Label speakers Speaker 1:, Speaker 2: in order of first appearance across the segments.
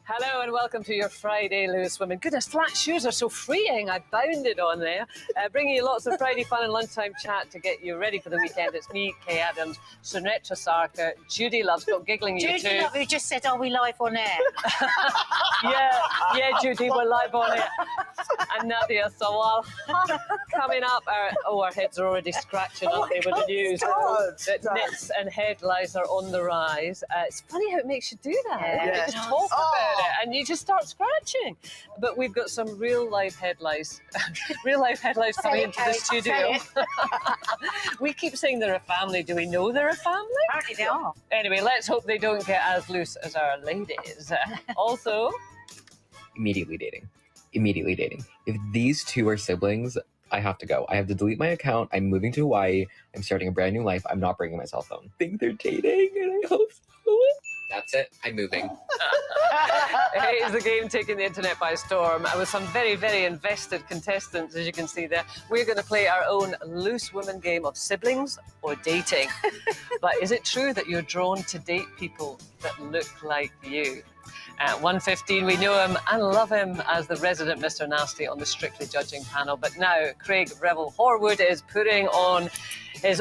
Speaker 1: Hello and welcome to your Friday Loose Women. Goodness, flat shoes are so freeing. I bounded on there. Bringing you lots of Friday fun and lunchtime chat to get you ready for the weekend. It's me, Kay Adams, Sunetra Sarkar, Judy Love. Stop giggling, you two.
Speaker 2: Judy Love, who just said, are we live on air?
Speaker 1: yeah, Judy, we're live on it. And Nadia Sawal. Coming up, our heads are already scratching, aren't they, with the news that nits and head lice are on the rise. It's funny how it makes you do that.
Speaker 2: Yeah.
Speaker 1: You just talk about it and you just start scratching. But we've got some real life head lice, coming into the studio. We keep saying they're a family. Do we know they're a family?
Speaker 2: Apparently they are.
Speaker 1: Anyway, let's hope they don't get as loose as our ladies. Also,
Speaker 3: Immediately dating. If these two are siblings, I have to go. I have to delete my account. I'm moving to Hawaii. I'm starting a brand new life. I'm not bringing my cell phone. I think they're dating, and I hope so. That's it. I'm moving.
Speaker 1: It is the game taking the internet by storm. With some very, very invested contestants, as you can see there. We're going to play our own loose women game of siblings or dating. But is it true that you're drawn to date people that look like you? At 1:15, we know him and love him as the resident Mr. Nasty on the Strictly Judging panel. But now, Craig Revel Horwood is putting his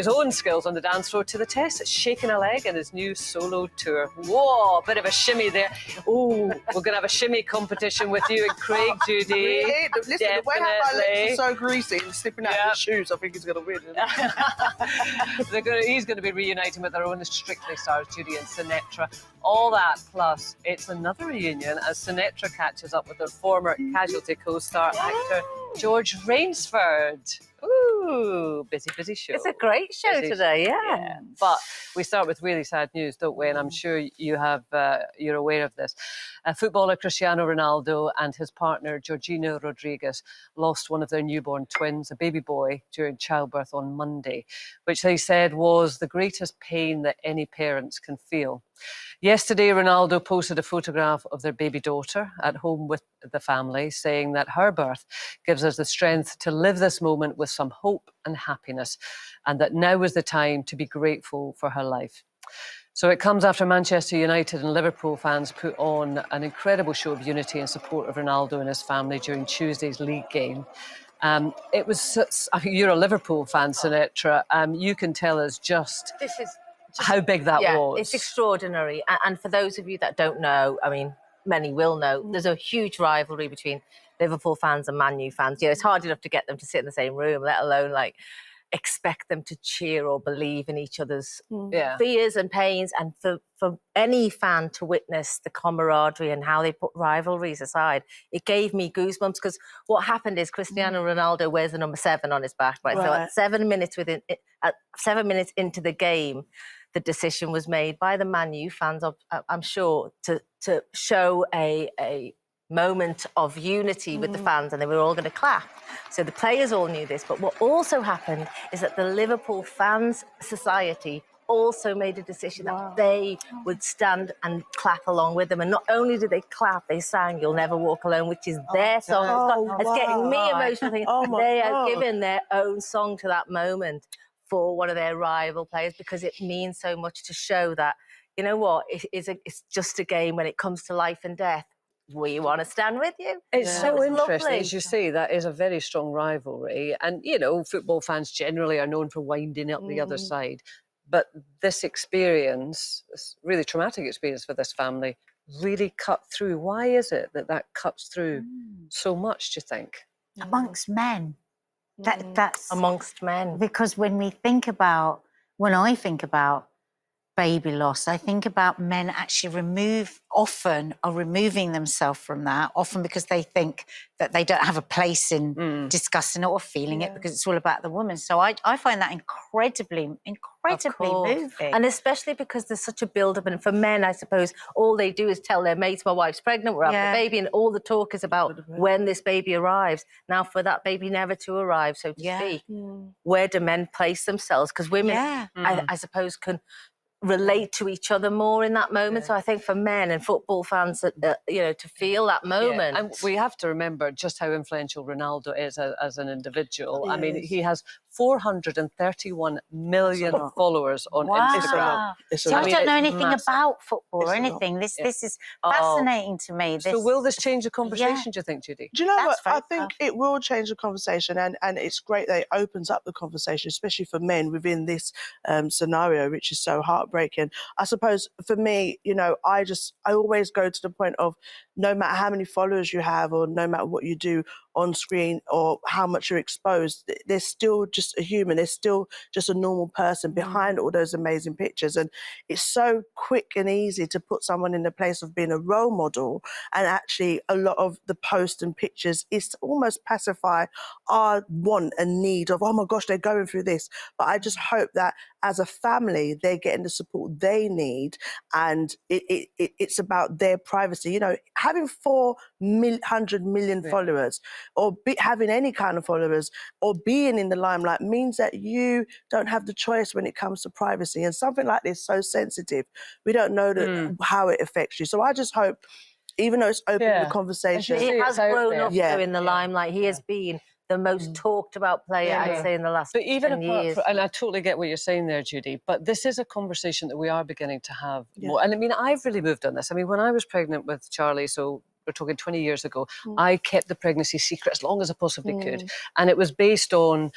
Speaker 1: own skills on the dance floor to the test, shaking a leg in his new solo tour. Whoa, bit of a shimmy there. Ooh, we're going to have a shimmy competition with you and Craig, Judy.
Speaker 4: Yeah, listen, the way how my legs are so greasy and slipping out of his shoes, I think he's going to win.
Speaker 1: He's going to be reuniting with our own Strictly stars, Judy and Sunetra. All that, plus it's another reunion as Sunetra catches up with her former Casualty co-star actor, George Rainsford. Ooh, busy show.
Speaker 2: It's a great show today, yeah.
Speaker 1: But we start with really sad news, don't we? And I'm sure you're aware of this. Footballer Cristiano Ronaldo and his partner Georgina Rodriguez lost one of their newborn twins, a baby boy, during childbirth on Monday, which they said was the greatest pain that any parents can feel. Yesterday, Ronaldo posted a photograph of their baby daughter at home with the family, saying that her birth gives us the strength to live this moment with some hope and happiness, and that now is the time to be grateful for her life. So it comes after Manchester United and Liverpool fans put on an incredible show of unity in support of Ronaldo and his family during Tuesday's league game. It was, you're a Liverpool fan, Sunetra. You can tell us just how big that was.
Speaker 2: It's extraordinary. And for those of you that don't know, I mean, many will know, there's a huge rivalry between Liverpool fans and Man U fans. You know, it's hard enough to get them to sit in the same room, let alone like expect them to cheer or believe in each other's fears and pains. And for any fan to witness the camaraderie and how they put rivalries aside, it gave me goosebumps, because what happened is Cristiano Ronaldo wears the number 7 on his back, right? So at 7 minutes into the game, the decision was made by the Man U fans, I'm sure, to show a moment of unity with the fans, and they were all going to clap. So the players all knew this. But what also happened is that the Liverpool Fans Society also made a decision that they would stand and clap along with them. And not only did they clap, they sang "You'll Never Walk Alone," which is their song. It's getting me emotional. They are giving their own song to that moment for one of their rival players, because it means so much to show that, you know what, it's just a game. When it comes to life and death, we want to stand with you.
Speaker 1: It's so interesting,
Speaker 2: lovely.
Speaker 1: as you say, that is a very strong rivalry. And, you know, football fans generally are known for winding up the other side. But this experience, this really traumatic experience for this family, really cut through. Why is it that cuts through so much, do you think?
Speaker 5: Amongst men. That's
Speaker 2: amongst men.
Speaker 5: Because when I think about baby loss, I think about men actually removing themselves from that, often because they think that they don't have a place in discussing it or feeling it, because it's all about the woman. So I find that incredibly moving.
Speaker 2: And especially because there's such a build-up. And for men, I suppose, all they do is tell their mates, my wife's pregnant, we're having a baby, and all the talk is about when this baby arrives. Now, for that baby never to arrive, so to speak, where do men place themselves? Because women, I suppose, can relate to each other more in that moment. So I think for men and football fans, you know, to feel that moment.
Speaker 1: And we have to remember just how influential Ronaldo is as an individual. I mean, he has 431 million followers on Instagram.
Speaker 4: It's a
Speaker 5: See,
Speaker 4: lot.
Speaker 5: I don't know anything
Speaker 1: massive.
Speaker 5: about football or
Speaker 4: It's a lot.
Speaker 5: anything. This is fascinating to me.
Speaker 1: So will this change the conversation, do you think, Judy?
Speaker 4: Do you know
Speaker 5: That's
Speaker 4: what? I
Speaker 5: very
Speaker 4: think it will change the conversation, and it's great that it opens up the conversation, especially for men within this scenario, which is so heartbreaking. I suppose for me, you know, I always go to the point of no matter how many followers you have or no matter what you do on screen or how much you're exposed, there's still just a human, there's still just a normal person behind all those amazing pictures. And it's so quick and easy to put someone in the place of being a role model, and actually a lot of the posts and pictures is to almost pacify our want and need of, oh my gosh, they're going through this. But I just hope that as a family, they're getting the support they need, and it's about their privacy. You know, having 400 million followers, or having any kind of followers, or being in the limelight means that you don't have the choice when it comes to privacy. And something like this is so sensitive. We don't know how it affects you. So I just hope, even though it's open the conversation,
Speaker 2: he has grown up
Speaker 4: Yeah.
Speaker 2: though in the limelight. He has been the most talked about player, I'd say, in the last
Speaker 1: But even
Speaker 2: 10
Speaker 1: apart
Speaker 2: years.
Speaker 1: from, and I totally get what you're saying there, Judy, but this is a conversation that we are beginning to have more. And I mean, I've really moved on this. I mean, when I was pregnant with Charlie, so we're talking 20 years ago, I kept the pregnancy secret as long as I possibly could. And it was based on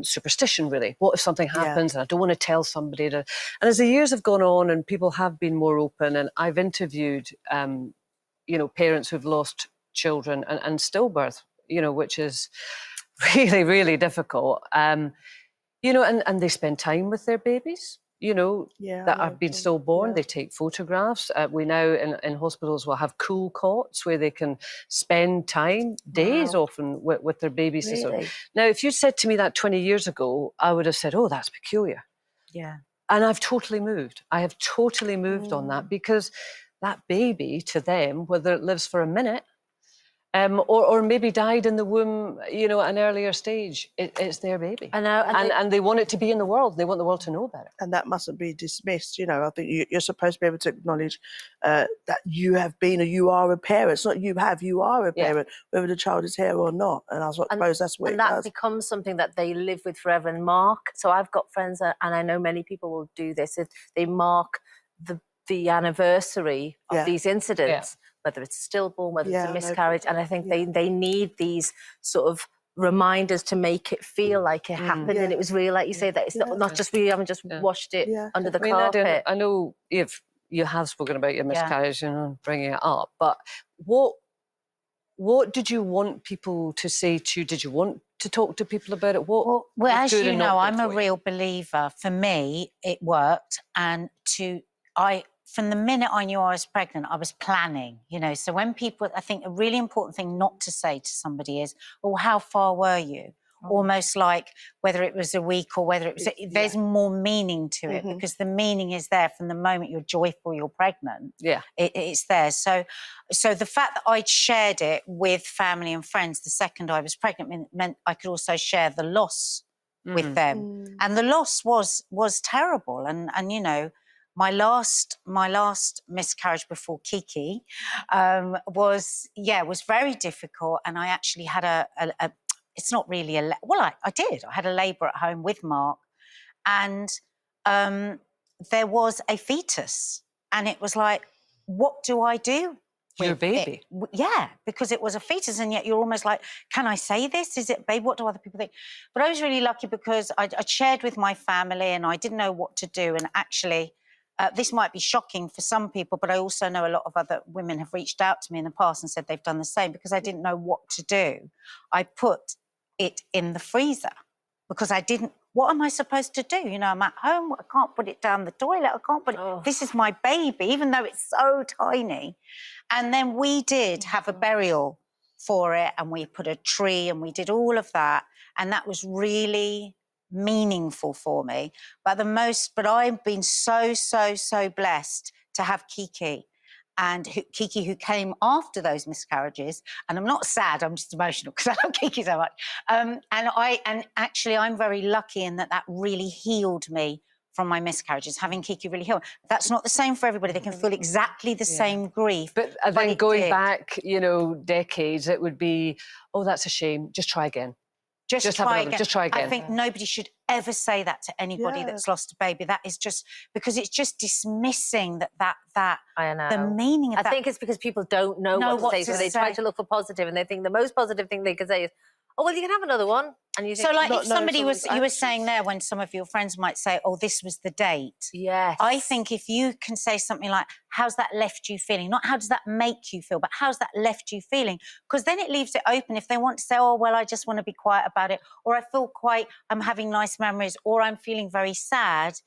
Speaker 1: superstition, really. What if something happens and I don't want to tell somebody? And as the years have gone on and people have been more open, and I've interviewed, you know, parents who've lost children and stillbirth, you know, which is really, really difficult. You know, and they spend time with their babies, you know, that have been stillborn. They take photographs. We now in hospitals will have cool cots where they can spend time, days often, with their babies.
Speaker 2: Really?
Speaker 1: Now, if you said to me that 20 years ago, I would have said, oh, that's peculiar.
Speaker 5: Yeah.
Speaker 1: And I've totally moved. I have totally moved on that, because that baby to them, whether it lives for a minute, or maybe died in the womb, you know, at an earlier stage, it's their baby.
Speaker 2: I know.
Speaker 1: And they want it to be in the world. They want the world to know about it.
Speaker 4: And that mustn't be dismissed. You know, I think you're supposed to be able to acknowledge that you have been, or you are a parent. It's not you are a parent, whether the child is here or not. And I suppose that's what it does.
Speaker 2: And that becomes something that they live with forever and mark. So I've got friends, and I know many people will do this, if they mark the anniversary of these incidents, whether it's a stillborn, whether it's a miscarriage. And I think they need these sort of reminders to make it feel like it happened and it was real, like you say, that it's not just, we haven't just washed it under the carpet.
Speaker 1: I know if you have spoken about your miscarriage and bringing it up, but what did you want people to say to you? Did you want to talk to people about it?
Speaker 5: Well, as you know, I'm a real believer. For me, it worked. And from the minute I knew I was pregnant, I was planning, you know. So when people, I think a really important thing not to say to somebody is, oh, how far were you? Almost like whether it was a week or whether it was, there's more meaning to it, because the meaning is there from the moment you're joyful, you're pregnant. Yeah. It's there. So the fact that I'd shared it with family and friends the second I was pregnant meant I could also share the loss with them. And the loss was terrible. And you know, my last miscarriage before Kiki was very difficult. And I actually had a it's not really I did. I had a labour at home with Mark, and there was a fetus, and it was like, what do I do?
Speaker 1: Your baby?
Speaker 5: Yeah, because it was a fetus, and yet you're almost like, can I say this? Is it, babe? What do other people think? But I was really lucky because I'd shared with my family, and I didn't know what to do, and actually, this might be shocking for some people, but I also know a lot of other women have reached out to me in the past and said they've done the same. Because I didn't know what to do, I put it in the freezer because I didn't, what am I supposed to do? You know, I'm at home, I can't put it down the toilet, I can't put it, this is my baby, even though it's so tiny. And then we did have a burial for it, and we put a tree, and we did all of that. And that was really meaningful for me. But I've been so blessed to have Kiki. And Kiki, who came after those miscarriages, and I'm not sad, I'm just emotional because I love Kiki so much. And actually, I'm very lucky in that really healed me from my miscarriages. Having Kiki really healed. That's not the same for everybody. They can feel exactly the same grief.
Speaker 1: But then going back, you know, decades, it would be, oh, that's a shame. Just try again. Just
Speaker 5: try
Speaker 1: have
Speaker 5: again.
Speaker 1: just try again.
Speaker 5: I think nobody should ever say that to anybody that's lost a baby. That is just because it's just dismissing that
Speaker 2: I know.
Speaker 5: the meaning of that.
Speaker 2: I think it's because people don't know what to say, so they try to look for positive, and they think the most positive thing they can say is, "Oh, well, you can have another one." And you think,
Speaker 5: so, like, if somebody you were
Speaker 4: actions.
Speaker 5: saying there, when some of your friends might say, "Oh, this was the date."
Speaker 2: yes,
Speaker 5: I think if you can say something like, "How's that left you feeling?" Not "How does that make you feel?" but "How's that left you feeling?" Because then it leaves it open. If they want to say, "Oh, well, I just want to be quiet about it," or "I feel I'm having nice memories," or "I'm feeling very sad,"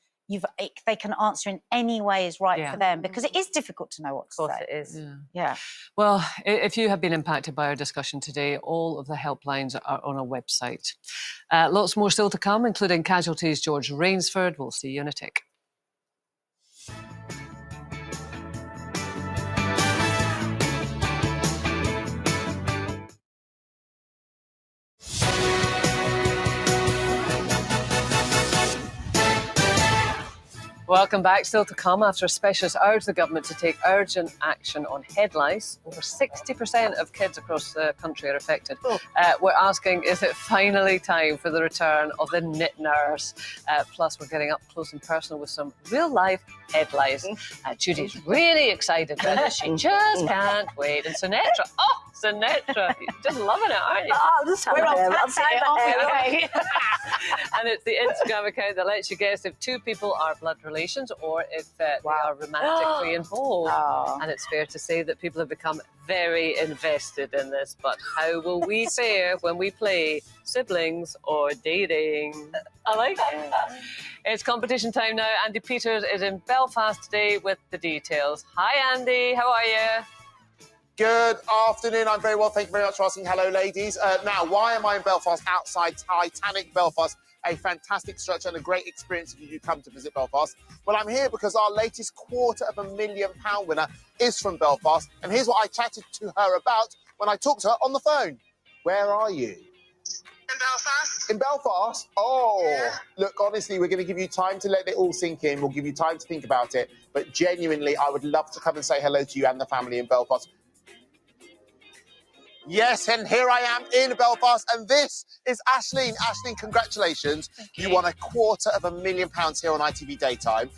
Speaker 5: they can answer in any way is right for them, because it is difficult to know what to say.
Speaker 2: of course it is.
Speaker 5: Yeah.
Speaker 1: Well, if you have been impacted by our discussion today, all of the helplines are on our website. Lots more still to come, including Casualties George Rainsford. We'll see you in a tick. Welcome back. Still to come, after a specialist urged the government to take urgent action on head lice. Over 60% of kids across the country are affected. We're asking, is it finally time for the return of the knit nurse? Plus, we're getting up close and personal with some real-life head lice. Judy's really excited about this. She just can't wait. And Sinatra, Sinatra, you're just loving it, aren't you?
Speaker 2: I'm just
Speaker 5: We're all fancy it, aren't we?
Speaker 1: And it's the Instagram account that lets you guess if two people are blood relations or if they are romantically involved. And it's fair to say that people have become very invested in this. But how will we fare when we play siblings or dating? I like it. It's competition time now. Andy Peters is in Belfast today with the details. Hi, Andy. How are you?
Speaker 6: Good afternoon. I'm very well. Thank you very much for asking. Hello, ladies. Now, why am I in Belfast, outside Titanic Belfast? A fantastic structure and a great experience if you do come to visit Belfast. Well, I'm here because our latest £250,000 winner is from Belfast. And here's what I chatted to her about when I talked to her on the phone. Where are you?
Speaker 7: In Belfast.
Speaker 6: In Belfast? Oh,
Speaker 7: yeah.
Speaker 6: Look, honestly, we're going to give you time to let it all sink in. We'll give you time to think about it. But genuinely, I would love to come and say hello to you and the family in Belfast. Yes, and here I am in Belfast, and this is Aisling. Aisling, congratulations. You won £250,000 here on ITV Daytime.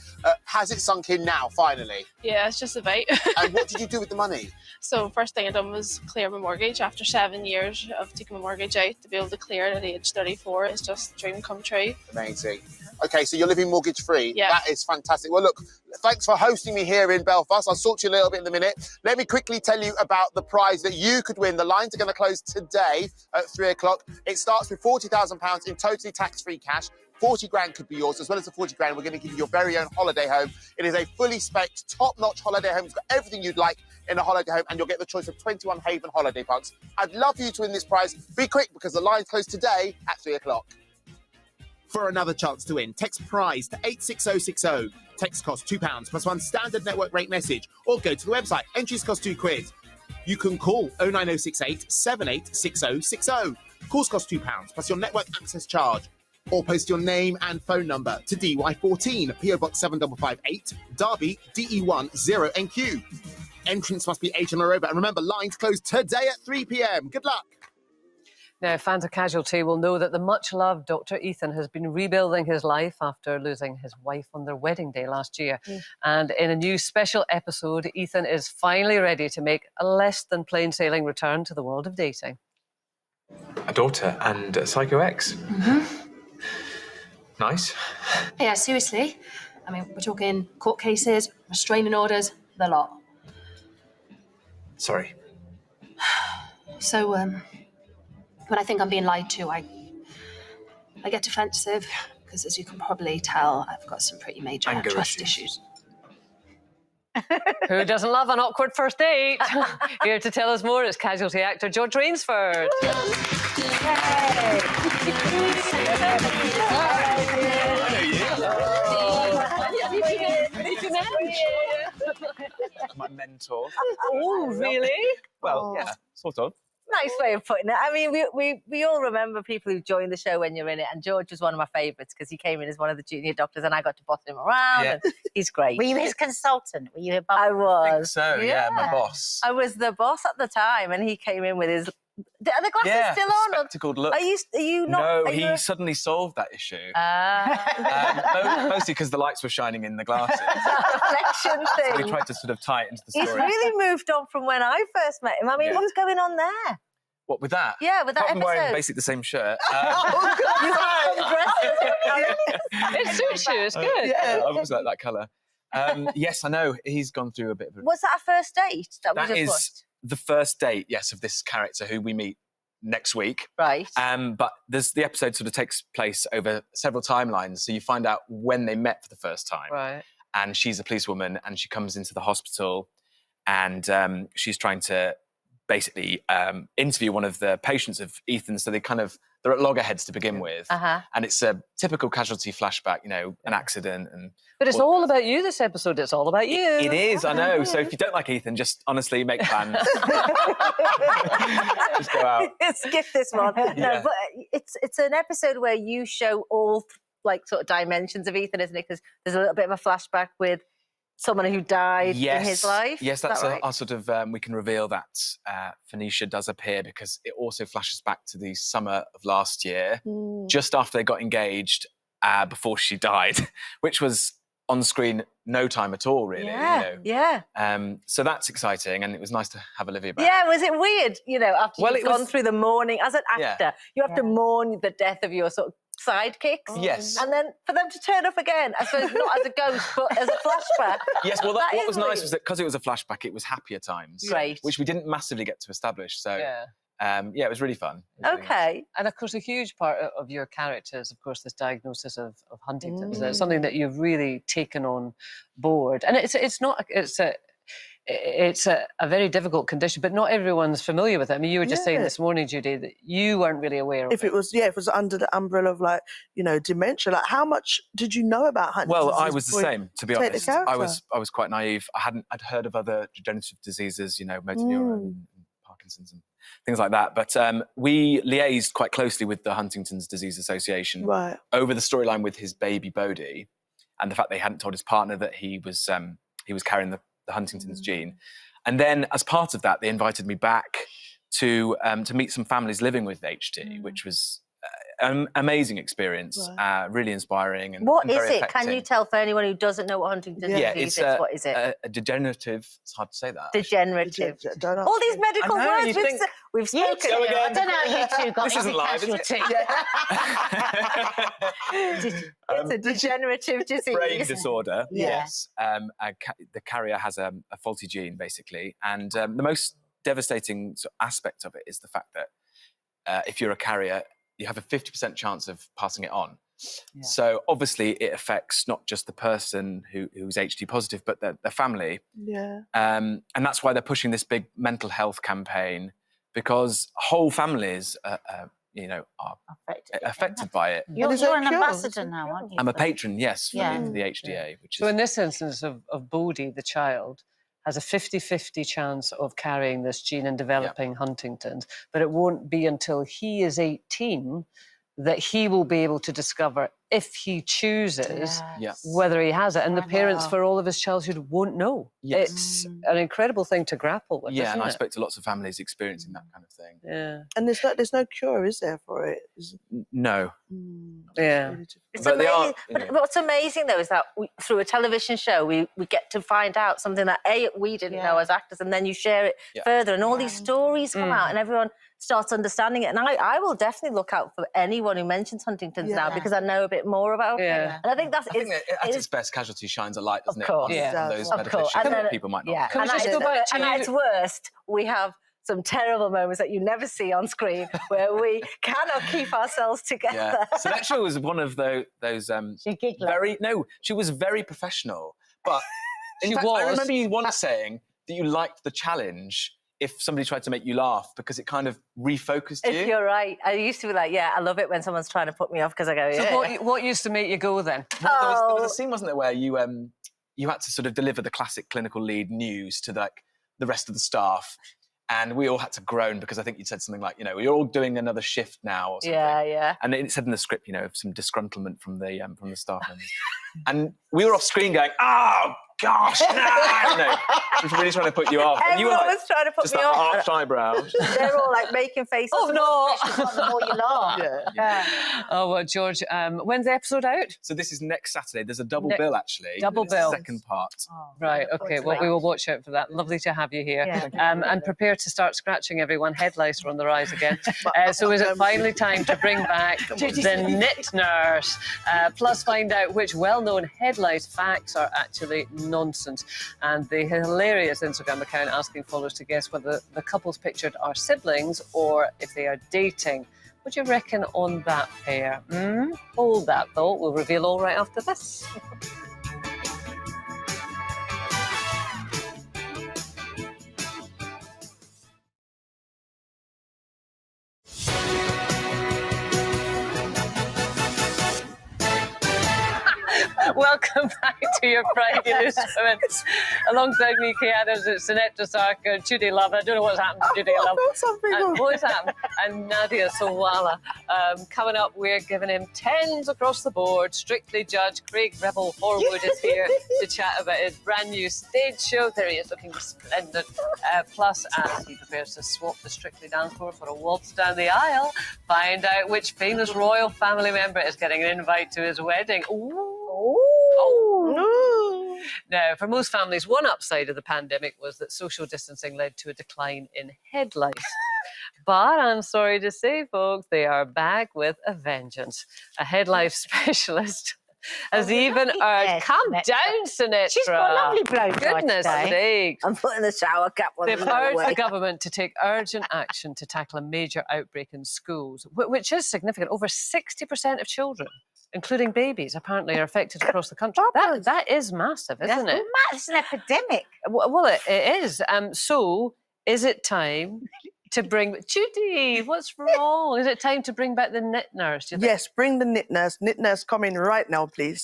Speaker 6: Has it sunk in now, finally?
Speaker 7: Yeah, it's just a bit.
Speaker 6: And what did you do with the money?
Speaker 7: So first thing I done was clear my mortgage. After 7 years of taking my mortgage out, to be able to clear it at age 34 is just a dream come true.
Speaker 6: Amazing. Okay, so you're living mortgage-free.
Speaker 7: Yeah.
Speaker 6: That is fantastic. Well, look, thanks for hosting me here in Belfast. I'll talk to you a little bit in a minute. Let me quickly tell you about the prize that you could win. The lines are going to close today at 3 o'clock. It starts with £40,000 in totally tax-free cash. 40 grand could be yours. As well as the 40 grand, we're going to give you your very own holiday home. It is a fully spec'd, top-notch holiday home. It's got everything you'd like in a holiday home, and you'll get the choice of 21 Haven holiday parks. I'd love for you to win this prize. Be quick, because the lines close today at 3 o'clock. For another chance to win, text PRIZE to 86060. Text costs £2 plus one standard network rate message, or go to the website. Entries cost £2. You can call 09068 786060. Calls cost £2 plus your network access charge. Or post your name and phone number to DY14, PO Box 7558, Derby, DE1 0NQ. Entrance must be 18 or over. And remember, lines close today at 3 p.m. Good luck.
Speaker 1: Now, fans of Casualty will know that the much-loved Dr. Ethan has been rebuilding his life after losing his wife on their wedding day last year. And in a new special episode, Ethan is finally ready to make a less-than-plain-sailing return to the world of dating.
Speaker 8: A daughter and a psycho ex. Nice.
Speaker 9: Yeah, seriously. I mean, we're talking court cases, restraining orders, the lot.
Speaker 8: Sorry.
Speaker 9: So, when I think I'm being lied to, I get defensive, because as you can probably tell, I've got some pretty major
Speaker 8: Anger
Speaker 9: trust
Speaker 8: issues.
Speaker 1: Who doesn't love an awkward first date? Here to tell us more is Casualty actor George Rainsford.
Speaker 8: My mentor.
Speaker 1: Oh, really?
Speaker 8: Well, yeah, sort of.
Speaker 2: Nice way of putting it. I mean, we all remember people who joined the show when you're in it, and George was one of my favourites because he came in as one of the junior doctors, and I got to boss him around.
Speaker 8: Yeah.
Speaker 2: And he's great.
Speaker 5: Were you his consultant? Were you
Speaker 2: I was.
Speaker 8: So, yeah, my boss.
Speaker 2: I was the boss at the time, and he came in with his Are the glasses
Speaker 10: Yeah,
Speaker 2: still on?
Speaker 10: spectacled look.
Speaker 2: Are you not?
Speaker 10: No,
Speaker 2: are
Speaker 10: he
Speaker 2: you
Speaker 10: suddenly solved that issue.
Speaker 2: a
Speaker 10: Mostly because the lights were shining in the glasses.
Speaker 2: reflection thing?
Speaker 10: So we tried to sort of tie it into the
Speaker 2: He's
Speaker 10: story.
Speaker 2: really moved on from when I first met him. I mean,
Speaker 10: Yeah.
Speaker 2: what's going on there?
Speaker 10: What, with that?
Speaker 2: Yeah, with that
Speaker 10: Apart from wearing
Speaker 2: episode.
Speaker 10: basically the same shirt.
Speaker 2: You have some dresses.
Speaker 1: It suits you. It's good.
Speaker 10: I always like that colour. Yes, I know. He's gone through a bit of a...
Speaker 2: Was that a first date that we
Speaker 10: That
Speaker 2: just
Speaker 10: is
Speaker 2: watched?
Speaker 10: the first date, yes, of this character who we meet next week.
Speaker 2: Right.
Speaker 10: But the episode sort of takes place over several timelines, so you find out when they met for the first time.
Speaker 1: Right.
Speaker 10: And she's a policewoman, and she comes into the hospital, and she's trying to basically interview one of the patients of Ethan. So they're at loggerheads to begin with, and it's a typical casualty flashback, an accident.
Speaker 1: But it's all about you this episode. It's all about you.
Speaker 10: It is, I know. So if you don't like Ethan, just honestly make plans. Just go out.
Speaker 2: Skip this one.
Speaker 10: Yeah.
Speaker 2: No, but it's an episode where you show all sort of dimensions of Ethan, isn't it? Because there's a little bit of a flashback with someone who died in his life.
Speaker 10: Yes, that's
Speaker 2: right?
Speaker 10: our sort of, we can reveal that Phoenicia does appear because it also flashes back to the summer of last year, just after they got engaged, before she died, which was on screen no time at all, really.
Speaker 2: Yeah.
Speaker 10: So that's exciting, and it was nice to have Olivia back.
Speaker 2: Yeah, was it weird, after you've gone through the mourning, as an actor, you have to mourn the death of your sort of sidekicks.
Speaker 10: Yes.
Speaker 2: And then for them to turn up again, I suppose not as a ghost, but as a flashback.
Speaker 10: Yes, well,
Speaker 2: That
Speaker 10: what
Speaker 2: is
Speaker 10: was nice
Speaker 2: weird.
Speaker 10: was that because it was a flashback, it was happier times.
Speaker 2: Right.
Speaker 10: Which we didn't massively get to establish. So, it was really fun.
Speaker 2: Okay.
Speaker 1: And of course, a huge part of your character is, of course, this diagnosis of Huntington's. It's something that you've really taken on board, and it's a very difficult condition, but not everyone's familiar with it. I mean, you were just saying this morning, Judy, that you weren't really aware of it.
Speaker 4: If it was under the umbrella of dementia, how much did you know about Huntington's?
Speaker 10: Well, I was the same, to be
Speaker 4: take the
Speaker 10: honest.
Speaker 4: character?
Speaker 10: I was quite naive. I'd heard of other degenerative diseases, motor neuron and Parkinson's and things like that. But we liaised quite closely with the Huntington's Disease Association over the storyline with his baby Bodhi, and the fact they hadn't told his partner that he was carrying the Huntington's gene. And then as part of that, they invited me back to meet some families living with HD, which was an amazing experience, really inspiring and
Speaker 2: What
Speaker 10: and
Speaker 2: is
Speaker 10: very
Speaker 2: it?
Speaker 10: affecting.
Speaker 2: Can you tell for anyone who doesn't know what Huntington's disease is? What is it?
Speaker 10: A degenerative, it's hard to say that.
Speaker 2: Degenerative. All these medical
Speaker 10: I know,
Speaker 2: words
Speaker 10: you think-
Speaker 2: we've spoken.
Speaker 5: I don't know how you two got
Speaker 10: This isn't
Speaker 5: into
Speaker 10: live, is it?
Speaker 5: casualty.
Speaker 2: It's a degenerative disease.
Speaker 10: Brain disorder,
Speaker 5: Yeah.
Speaker 10: yes. The carrier has a faulty gene, basically. And the most devastating aspect of it is the fact that if you're a carrier, you have a 50% chance of passing it on. Yeah. So obviously it affects not just the person who's HD positive, but their family.
Speaker 4: Yeah.
Speaker 10: And that's why they're pushing this big mental health campaign, because whole families are affected by it.
Speaker 5: You're an ambassador now, aren't you?
Speaker 10: I'm a patron, yes, for
Speaker 5: Yeah.
Speaker 10: the HDA. Which is...
Speaker 1: So in this instance of Bodhi, the child has a 50-50 chance of carrying this gene and developing Huntington's, but it won't be until he is 18 that he will be able to discover, if he chooses, whether he has it. And the parents for all of his childhood won't know.
Speaker 10: Yes.
Speaker 1: It's an incredible thing to grapple with,
Speaker 10: Yeah,
Speaker 1: isn't
Speaker 10: and I
Speaker 1: it?
Speaker 10: spoke to lots of families experiencing that kind of thing.
Speaker 1: Yeah.
Speaker 4: And there's no cure, is there, for it?
Speaker 10: No.
Speaker 1: Yeah.
Speaker 2: It's
Speaker 10: But they
Speaker 2: amazing.
Speaker 10: are,
Speaker 2: But what's amazing, though, is that through a television show, we get to find out something that, we didn't know as actors, and then you share it further, and all these stories come out, and everyone starts understanding it. And I will definitely look out for anyone who mentions Huntington's now, because I know a bit more about it. And I think that's...
Speaker 10: I think at its best, casualty shines a light, doesn't it?
Speaker 2: course.
Speaker 10: On those medical issues that people might not.
Speaker 2: Yeah.
Speaker 1: Can we
Speaker 2: And
Speaker 1: just go back to
Speaker 2: and at its worst, we have some terrible moments that you never see on screen where we cannot keep ourselves together.
Speaker 10: Yeah. So that show was one of those she was very professional. But in fact, I remember you once saying that you liked the challenge if somebody tried to make you laugh, because it kind of refocused you.
Speaker 2: You're right. I used to be like, I love it when someone's trying to put me off, because I go,
Speaker 1: So what used to make you go then?
Speaker 10: Well, there was a scene, wasn't there, where you had to sort of deliver the classic clinical lead news to the rest of the staff, and we all had to groan because I think you'd said something like, we're all doing another shift now or something.
Speaker 2: Yeah.
Speaker 10: And it said in the script, some disgruntlement from the staff members. And we were off screen going, oh, gosh, no. She was really trying to put you off. And you were
Speaker 2: Everyone
Speaker 10: like,
Speaker 2: was trying to put
Speaker 10: just
Speaker 2: me
Speaker 10: that
Speaker 2: off.
Speaker 10: arched eyebrow.
Speaker 2: They're all like making faces.
Speaker 1: Oh, no.
Speaker 5: The more you laugh.
Speaker 1: Oh, well, George, when's the episode out?
Speaker 10: So this is next Saturday. There's a double bill, actually.
Speaker 1: Double
Speaker 10: It's the
Speaker 1: bill.
Speaker 10: second part.
Speaker 2: Oh,
Speaker 1: Right, okay. Well, we will watch out for that. Lovely to have you here.
Speaker 2: Yeah.
Speaker 1: And prepare to start scratching everyone. Head lice are on the rise again. So is it finally time to bring back the knit nurse? Plus find out which well-known head lice facts are actually nonsense. And the hilarious Instagram account asking followers to guess whether the couples pictured are siblings or if they are dating. What do you reckon on that pair? Hold that thought. We'll reveal all right after this. Welcome back to your Friday Loose Women. Alongside me, Kay Adams, it's Sinead Dosarka, Judy Love. I don't know what's happened to Judy Love. What's happened? And Nadia Sowala. Coming up, we're giving him 10s across the board. Strictly Judge Craig Revel Horwood is here to chat about his brand new stage show. There he is, looking splendid. Plus, as he prepares to swap the Strictly dance floor for a waltz down the aisle, find out which famous royal family member is getting an invite to his wedding. Now, for most families, one upside of the pandemic was that social distancing led to a decline in head lice. But I'm sorry to say, folks, they are back with a vengeance. A head lice specialist has even urged, calm down, Sinatra.
Speaker 5: She's got a lovely blow dry
Speaker 1: Goodness
Speaker 5: today.
Speaker 1: sakes.
Speaker 2: I'm putting the shower cap on.
Speaker 1: They've urged the government to take urgent action to tackle a major outbreak in schools, which is significant. Over 60% of children, including babies, apparently are affected across the country. That is massive, isn't it?
Speaker 5: It's an epidemic.
Speaker 1: Well, it is. So, is it time to bring... Judy, what's wrong? Is it time to bring back the knit nurse? Do you think?
Speaker 4: Yes, bring the knit nurse. Knit nurse, come in right now, please.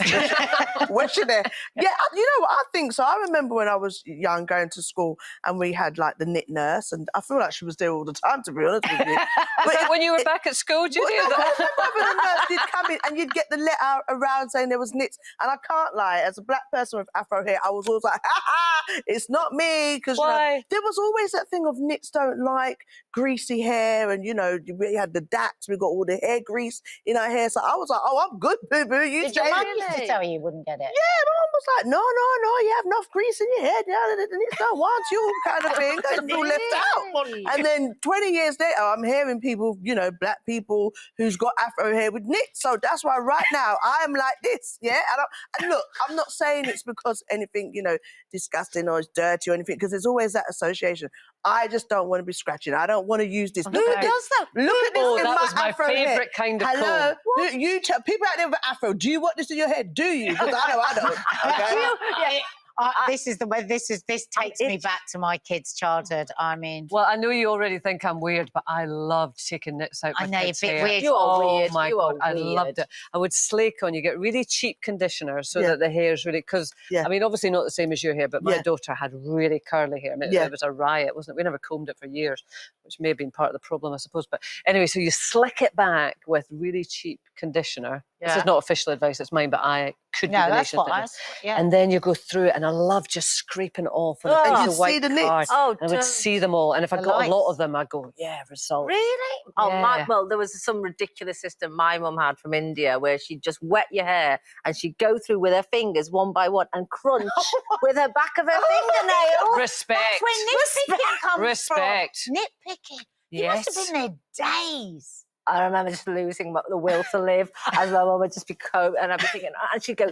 Speaker 4: Where's she there? Yeah, you know what, I think so. I remember when I was young going to school and we had like the knit nurse, and I feel like she was there all the time, to be honest with you.
Speaker 1: But when you were back at school, Judy?
Speaker 4: I remember the nurse did come in and you'd get the letter around saying there was knits. And I can't lie, as a black person with afro hair, I was always like, ha ha, it's not me. Because there was always that thing of knits don't like greasy hair, and you know, we had the dats, we got all the hair grease in our hair. So I was like, oh, I'm good, boo-boo.
Speaker 5: Did your mum used to tell you wouldn't get it?
Speaker 4: Yeah, my mum was like, no, you have enough grease in your head. The knits don't want you, kind of thing. Don't feel left out. And then 20 years later, I'm hearing people, you know, black people who's got afro hair with knits. So that's why right now I am like this, yeah? And look, I'm not saying it's because anything, you know, disgusting or it's dirty or anything, because there's always that association. I just don't want to be scratching. I don't want to use this. Look at this. Look at this in
Speaker 1: that was my
Speaker 4: afro hair.
Speaker 1: favourite kind of
Speaker 4: Hello?
Speaker 1: comb.
Speaker 4: You tell people out there with afro, do you want this in your head? Do you? Because I know I don't. Okay?
Speaker 5: This takes me back to my kids' childhood. I mean,
Speaker 1: well, I know you already think I'm weird, but I loved taking knits out.
Speaker 5: I know you're a bit weird.
Speaker 2: You are weird.
Speaker 1: Oh my
Speaker 2: you
Speaker 1: God,
Speaker 2: are
Speaker 1: I
Speaker 2: weird.
Speaker 1: loved it. I would slake on. You get really cheap conditioner so that the hair's really, because I mean, obviously not the same as your hair, but my daughter had really curly hair. I mean, it was a riot, wasn't it? We never combed it for years, which may have been part of the problem, I suppose. But anyway, so you slick it back with really cheap conditioner. This is not official advice, it's mine, but I could be the nation. And then you go through it, and I love just scraping it off on a piece of white card.
Speaker 2: Oh,
Speaker 1: I would see them all, and if I got a lot of them, I'd go, result.
Speaker 2: Really? Oh, well, there was some ridiculous system my mum had from India where she'd just wet your hair and she'd go through with her fingers one by one and crunch with her back of her fingernail.
Speaker 1: Respect.
Speaker 5: That's where nitpicking comes
Speaker 1: Respect.
Speaker 5: from. Nitpicking. You must have been there days.
Speaker 2: I remember just losing the will to live as my mum would just be combed and I'd be thinking, and she'd go...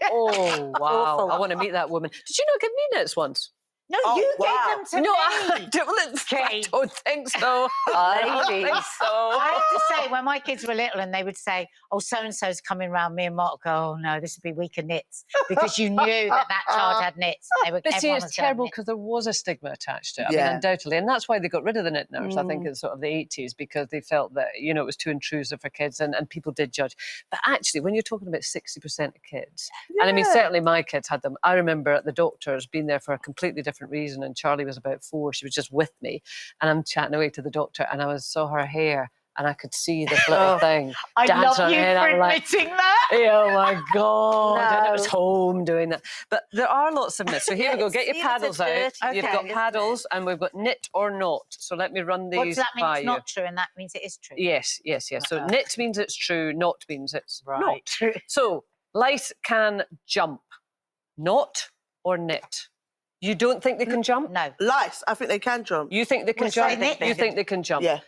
Speaker 1: Oh, wow.
Speaker 2: Awful.
Speaker 1: I want to meet that woman. Did you not give me knits once?
Speaker 5: No, you gave them to me.
Speaker 1: I don't think so. I don't think so.
Speaker 5: I have to say, when my kids were little and they would say, oh, so-and-so's coming round, me and Mark go, oh, no, this would be weaker knits, because you knew that child had knits. They were,
Speaker 1: but see, it's terrible because there was a stigma attached to it. I mean, undoubtedly. And that's why they got rid of the knit nurse, I think, in sort of the 80s, because they felt that, you know, it was too intrusive for kids and people did judge. But actually, when you're talking about 60% of kids, and I mean, certainly my kids had them. I remember at the doctor's being there for a completely different reason, and Charlie was about 4. She was just with me, and I'm chatting away to the doctor, and I saw her hair, and I could see this little thing
Speaker 5: I
Speaker 1: dancing
Speaker 5: love
Speaker 1: on
Speaker 5: you
Speaker 1: my head.
Speaker 5: for
Speaker 1: I'm like,
Speaker 5: admitting that.
Speaker 1: oh my God. And I
Speaker 2: No.
Speaker 1: was home doing that. But there are lots of myths. So here we go. Get your paddles out. You've got paddles and we've got knit or not. So let me run these
Speaker 5: What does that mean?
Speaker 1: by
Speaker 5: It's
Speaker 1: you.
Speaker 5: not true, and that means it is true.
Speaker 1: Yes. So knit means it's true, not means it's
Speaker 5: Right.
Speaker 1: not true. So lice can jump, not or knit. You don't think they can jump?
Speaker 5: No.
Speaker 4: Lice, I think they can jump.
Speaker 1: You think they can
Speaker 5: Well,
Speaker 1: jump?
Speaker 5: say knit
Speaker 1: You
Speaker 5: then.
Speaker 1: think they can jump?
Speaker 4: Yeah.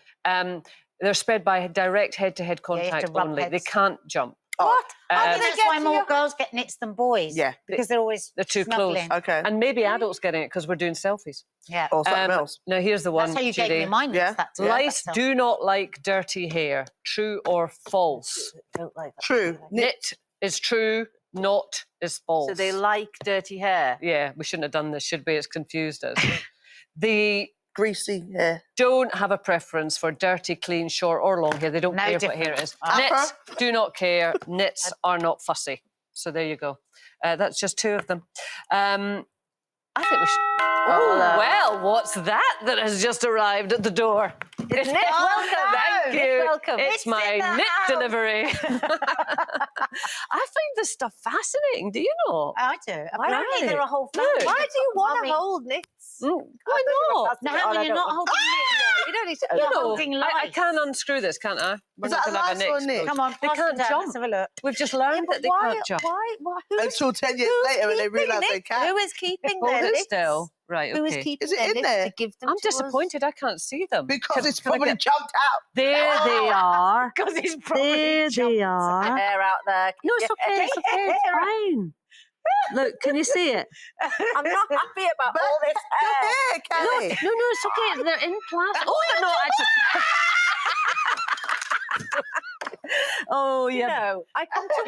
Speaker 1: They're spread by direct head-to-head
Speaker 5: Yeah, you have
Speaker 1: contact
Speaker 5: to rub
Speaker 1: only. They
Speaker 5: heads.
Speaker 1: can't jump.
Speaker 2: What?
Speaker 1: Um,
Speaker 5: That's why more girls get knits than boys.
Speaker 4: Yeah.
Speaker 5: Because they're always
Speaker 1: They're too
Speaker 5: snuggling.
Speaker 1: close.
Speaker 4: Okay.
Speaker 1: And maybe adults getting it because we're doing selfies.
Speaker 5: Yeah.
Speaker 4: Or something else.
Speaker 1: Now here's the one,
Speaker 5: That's how you gave
Speaker 1: Judy.
Speaker 5: me mine.
Speaker 4: Yeah.
Speaker 5: That's
Speaker 1: Lice do not like dirty hair. True or false?
Speaker 2: Don't like that.
Speaker 4: True.
Speaker 1: Knit is true, not is false.
Speaker 2: So they like dirty hair.
Speaker 1: Yeah, we shouldn't have done this, should we? It's confused us. They
Speaker 4: Greasy hair.
Speaker 1: don't have a preference for dirty, clean, short or long hair. They don't
Speaker 5: No
Speaker 1: care what hair it is.
Speaker 5: difference.
Speaker 1: Knits do not care. Knits are not fussy. So there you go. That's just two of them. I think we should... Oh, well, what's that has just arrived at the door?
Speaker 2: It's knit. Welcome.
Speaker 1: Thank you.
Speaker 2: Knit welcome.
Speaker 1: It's my knit delivery. I find this stuff fascinating. Do you know?
Speaker 5: I do. Apparently
Speaker 1: Right.
Speaker 5: they're a whole family.
Speaker 1: Look.
Speaker 2: Why do you want to
Speaker 5: Mummy.
Speaker 2: hold knits?
Speaker 1: Why not?
Speaker 5: No, hang on, you're not holding knit.
Speaker 2: You don't need to.
Speaker 5: You're
Speaker 1: No,
Speaker 5: holding
Speaker 1: I
Speaker 5: lice.
Speaker 1: can unscrew this, can't I? We're
Speaker 4: Is
Speaker 1: not
Speaker 4: that a
Speaker 1: gonna have
Speaker 4: lice or a knit?
Speaker 5: Come on,
Speaker 1: They
Speaker 5: pass
Speaker 1: can't
Speaker 5: them down.
Speaker 1: jump.
Speaker 5: Let's have a look.
Speaker 1: We've just learned that they can't jump.
Speaker 2: Why? Who's
Speaker 4: Until 10 years later when they realise they can.
Speaker 2: Who is keeping
Speaker 1: Hold
Speaker 2: their
Speaker 1: it
Speaker 2: knits?
Speaker 1: still. Right,
Speaker 2: Who is
Speaker 1: okay.
Speaker 2: keeping
Speaker 4: Is it
Speaker 2: their
Speaker 4: in
Speaker 2: knits
Speaker 4: there?
Speaker 2: to give them
Speaker 1: I'm
Speaker 2: to us?
Speaker 1: disappointed I can't see them.
Speaker 4: Because it's
Speaker 1: Can I
Speaker 4: probably
Speaker 1: get-
Speaker 4: jumped out.
Speaker 1: There they are.
Speaker 5: Because it's probably
Speaker 1: There they are.
Speaker 2: Hair out there.
Speaker 1: No, it's okay, it's okay, it's fine. Look, can you see it?
Speaker 2: I'm not happy about all this hair.
Speaker 4: Hair, Callie.
Speaker 1: No, it's okay. They're in plastic. Oh, they're not actually. Oh,
Speaker 2: You
Speaker 1: yeah.
Speaker 2: know, I come to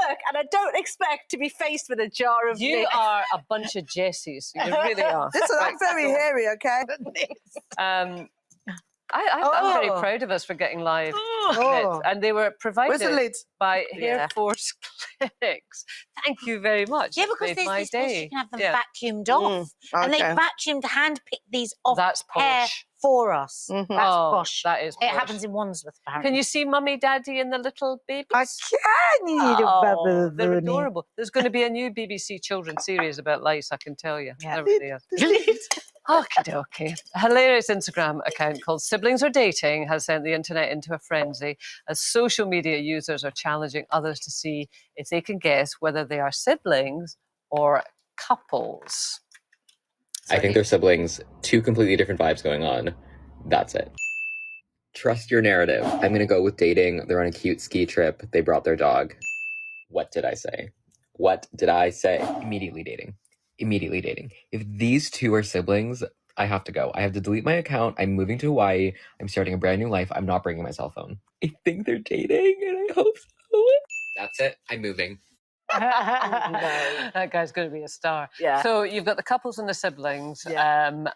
Speaker 2: work and I don't expect to be faced with a jar of
Speaker 1: You
Speaker 2: knits.
Speaker 1: are a bunch of Jessies. You really are.
Speaker 4: Listen, I'm very hairy, okay?
Speaker 1: I'm very proud of us for getting live knits. And they were
Speaker 4: Where's the
Speaker 1: provided
Speaker 4: lid?
Speaker 1: by Hair
Speaker 2: Yeah.
Speaker 1: Force Clinics. Thank you very much.
Speaker 5: Yeah,
Speaker 1: It's
Speaker 5: because
Speaker 1: made
Speaker 5: there's
Speaker 1: my
Speaker 5: this place
Speaker 1: day.
Speaker 5: you can have them
Speaker 1: Yeah.
Speaker 5: vacuumed off. And they
Speaker 4: okay.
Speaker 5: vacuumed, hand-picked these off
Speaker 1: That's
Speaker 5: hair
Speaker 1: posh.
Speaker 5: for us.
Speaker 4: Mhm.
Speaker 5: That's
Speaker 1: Oh,
Speaker 5: posh.
Speaker 1: that is
Speaker 5: It
Speaker 1: posh.
Speaker 5: happens in Wandsworth, apparently.
Speaker 1: Can you see Mummy, Daddy and the little babies?
Speaker 5: I can, you little
Speaker 1: Oh,
Speaker 5: baby
Speaker 1: they're
Speaker 5: bunny.
Speaker 1: adorable. There's going to be a new BBC children's series about lice, I can tell you.
Speaker 5: Yeah.
Speaker 1: There really is. Okie dokie. A hilarious Instagram account called Siblings Are Dating has sent the internet into a frenzy as social media users are challenging others to see if they can guess whether they are siblings or couples.
Speaker 3: I think they're siblings, two completely different vibes going on. That's it. Trust your narrative. I'm gonna go with dating. They're on a cute ski trip. They brought their dog. What did I say? What did I say? Immediately dating. Immediately dating. If these two are siblings, I have to go. I have to delete my account. I'm moving to Hawaii. I'm starting a brand new life. I'm not bringing my cell phone. I think they're dating, and I hope so. That's it. I'm moving.
Speaker 1: That guy's going to be a star.
Speaker 2: Yeah.
Speaker 1: So you've got the couples and the siblings, and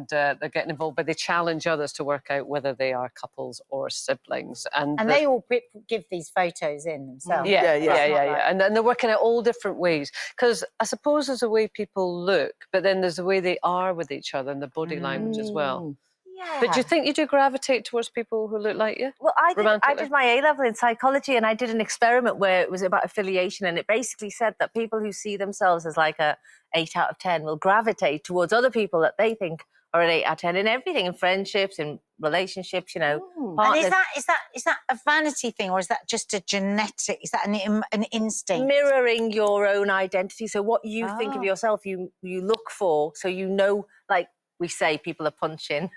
Speaker 1: they're getting involved, but they challenge others to work out whether they are couples or siblings. And
Speaker 5: they all give these photos in themselves.
Speaker 1: Yeah.
Speaker 5: Like...
Speaker 1: And then they're working out all different ways. Because I suppose there's a way people look, but then there's the way they are with each other and the body language as well.
Speaker 2: Yeah.
Speaker 1: But do you think you do gravitate towards people who look like you?
Speaker 2: Well, I
Speaker 1: romantically?
Speaker 2: did my A-level in psychology, and I did an experiment where it was about affiliation, and it basically said that people who see themselves as like a 8 out of 10 will gravitate towards other people that they think are an 8 out of 10 in everything, in friendships, in relationships, you know.
Speaker 5: And is that a vanity thing, or is that just a genetic? Is that an instinct?
Speaker 2: Mirroring your own identity. So what you think of yourself, you look for. So you know, like we say, people are punching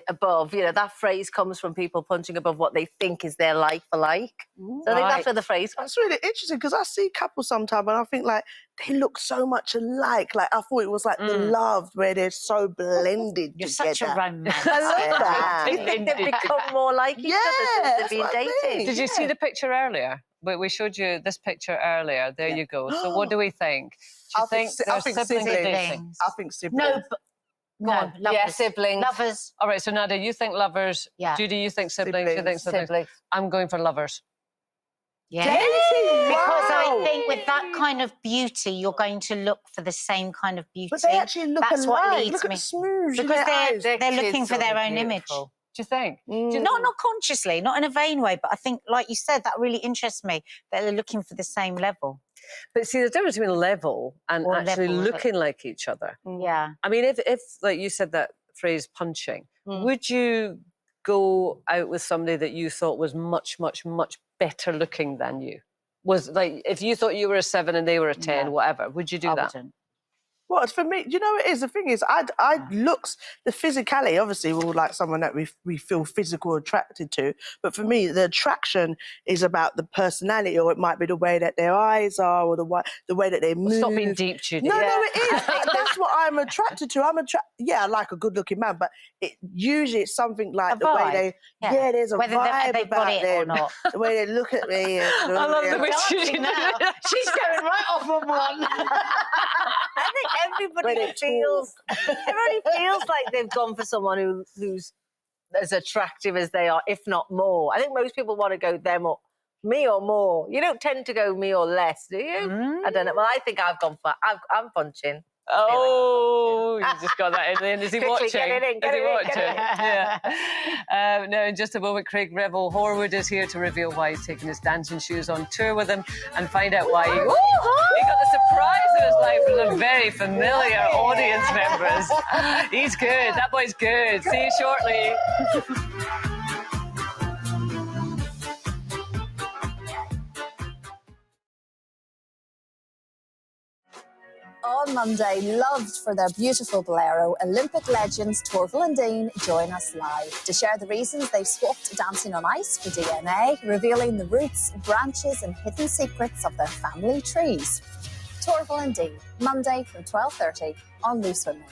Speaker 2: above. You know, that phrase comes from people punching above what they think is their like for like. So I think that's where the phrase comes.
Speaker 4: That's really interesting because I see couples sometimes and I think like they look so much alike. Like I thought it was like the love where they're so blended
Speaker 5: You're
Speaker 4: together.
Speaker 5: such a romantic.
Speaker 2: I love that. You think they've become more like each other since they've been dating.
Speaker 1: Did you see the picture earlier? We showed you this picture earlier. There you go. So what do we think? Do you think they're siblings or dating?
Speaker 4: I think siblings.
Speaker 5: No, but go on, lovers.
Speaker 2: Yeah, siblings.
Speaker 5: Lovers.
Speaker 1: All right, so Nadia, you think lovers.
Speaker 5: Yeah.
Speaker 1: Judy, you think siblings. You think siblings. I'm going for lovers.
Speaker 5: Yeah.
Speaker 4: Wow.
Speaker 5: Because I think with that kind of beauty, you're going to look for the same kind of beauty.
Speaker 4: But they actually look
Speaker 5: That's
Speaker 4: alike.
Speaker 5: what leads
Speaker 4: Look at
Speaker 5: me.
Speaker 4: the smooth in
Speaker 5: Because
Speaker 4: their eyes.
Speaker 5: they're looking for their own image.
Speaker 1: Do you think?
Speaker 5: Not consciously, not in a vain way, but I think, like you said, that really interests me, that they're looking for the same level.
Speaker 1: But see, there's a difference between level and
Speaker 5: Or
Speaker 1: actually
Speaker 5: level,
Speaker 1: looking like each other.
Speaker 5: Yeah.
Speaker 1: I mean, if like you said that phrase punching, would you go out with somebody that you thought was much, much, much better looking than you? Was like, if you thought you were a 7 and they were a 10, whatever, would you do that?
Speaker 5: Wouldn't.
Speaker 4: Well, for me, you know what it is? The thing is, looks, the physicality, obviously, we're all like someone that we feel physical attracted to. But for me, the attraction is about the personality, or it might be the way that their eyes are, or the way that they move.
Speaker 1: Stop being deep, Judy.
Speaker 4: No, it is. That's what I'm attracted to. I like a good-looking man, but usually it's something like the way they, there's a vibe about them.
Speaker 5: Or not.
Speaker 4: The way they look at me.
Speaker 1: I love the way
Speaker 5: Dancing now. She's going right off on one.
Speaker 2: I think everybody feels like they've gone for someone who's as attractive as they are, if not more. I think most people want to go them or me or more. You don't tend to go me or less, do you? I don't know. Well, I think I've gone for. I'm punching.
Speaker 1: Oh, you just got that in there. Is he
Speaker 2: Quickly,
Speaker 1: watching?
Speaker 2: get it in, get
Speaker 1: Is he
Speaker 2: it in,
Speaker 1: watching?
Speaker 2: get it
Speaker 1: Yeah. Now, in just a moment, Craig Revel Horwood is here to reveal why he's taking his dancing shoes on tour with him and find out why he got the surprise of his life from some very familiar audience members. He's good. That boy's good. See you shortly.
Speaker 11: On Monday, loved for their beautiful bolero, Olympic legends Torval and Dean join us live to share the reasons they've swapped dancing on ice for DNA, revealing the roots, branches and hidden secrets of their family trees. Torval and Dean, Monday from 12:30 on Loose Women.